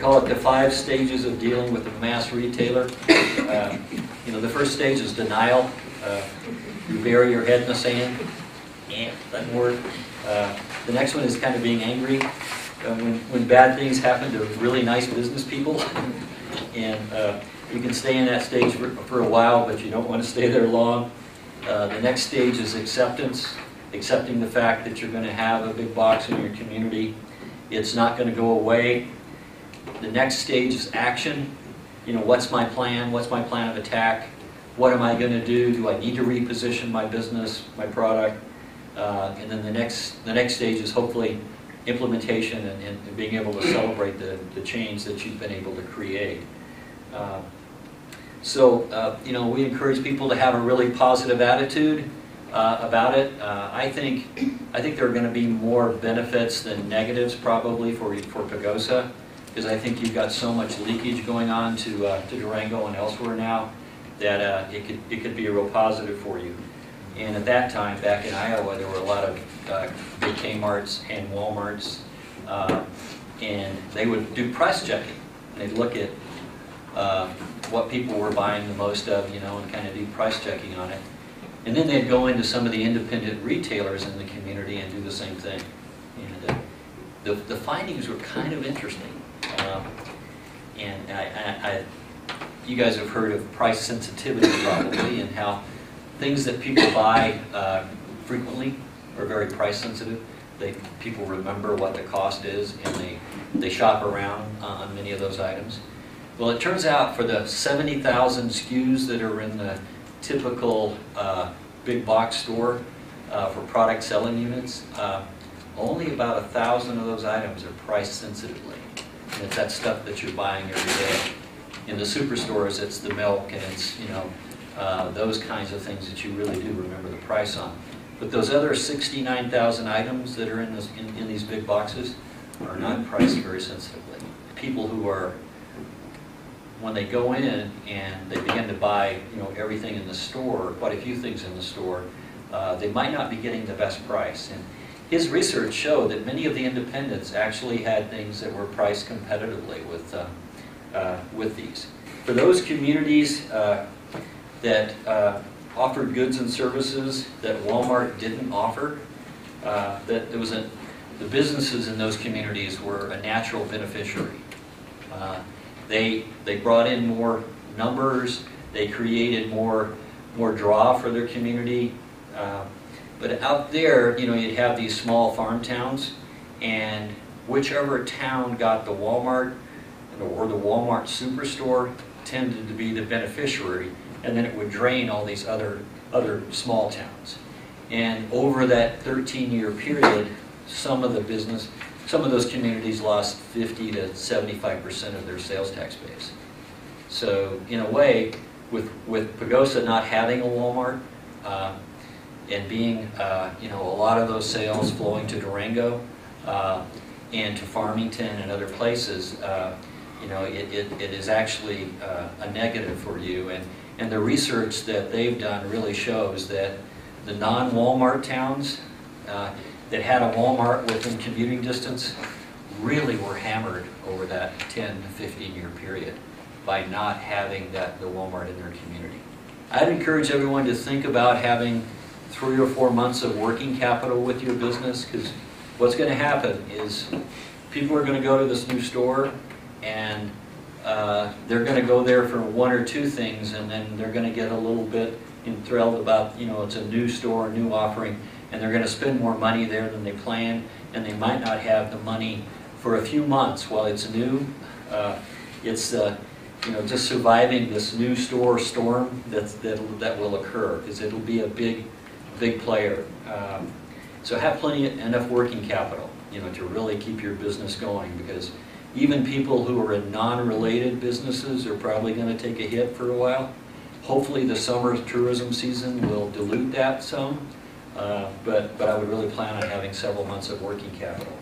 call it the 5 stages of dealing with a mass retailer. The first stage is denial. You bury your head in the sand. Doesn't work. The next one is kind of being angry when bad things happen to really nice business people. And you can stay in that stage for a while, but you don't want to stay there long. The next stage is acceptance, accepting the fact that you're going to have a big box in your community. It's not going to go away. The next stage is action. What's my plan? What's my plan of attack? What am I going to do? Do I need to reposition my business, my product? And then the next stage is hopefully implementation and being able to celebrate the change that you've been able to create. We encourage people to have a really positive attitude about it. I think there are going to be more benefits than negatives probably for Pagosa, because I think you've got so much leakage going on to Durango and elsewhere now that it could be a real positive for you. And at that time, back in Iowa, there were a lot of big Kmarts and Walmarts, and they would do price checking. They'd look at what people were buying the most of, and kind of do price checking on it. And then they'd go into some of the independent retailers in the community and do the same thing. And the findings were kind of interesting. You guys have heard of price sensitivity probably, and how things that people buy frequently are very price sensitive. People remember what the cost is, and they shop around on many of those items. Well, it turns out for the 70,000 SKUs that are in the typical big box store for product selling units, only about 1,000 of those items are priced sensitively. And it's that stuff that you're buying every day. In the superstores, it's the milk, and it's those kinds of things that you really do remember the price on. But those other 69,000 items that are in these big boxes are not priced very sensitively. People who are, when they go in and they begin to buy everything in the store, quite a few things in the store, they might not be getting the best price. And his research showed that many of the independents actually had things that were priced competitively with these. For those communities that offered goods and services that Walmart didn't offer, the businesses in those communities were a natural beneficiary. They brought in more numbers, they created more draw for their community. But out there, you'd have these small farm towns, and whichever town got the Walmart or the Walmart superstore tended to be the beneficiary, and then it would drain all these other small towns. And over that 13-year period, some of those communities lost 50 to 75% of their sales tax base. So in a way, with Pagosa not having a Walmart, and being a lot of those sales flowing to Durango and to Farmington and other places, it is actually a negative for you. And the research that they've done really shows that the non-Walmart towns that had a Walmart within commuting distance really were hammered over that 10 to 15-year period by not having the Walmart in their community. I'd encourage everyone to think about having 3 or 4 months of working capital with your business, because what's going to happen is people are going to go to this new store, and they're going to go there for 1 or 2 things, and then they're going to get a little bit enthralled about, it's a new store, a new offering, and they're going to spend more money there than they planned, and they might not have the money for a few months while it's new. It's just surviving this new store storm that will occur, because it'll be a big player. So have enough working capital, to really keep your business going, because even people who are in non-related businesses are probably going to take a hit for a while. Hopefully the summer tourism season will dilute that some, but I would really plan on having several months of working capital.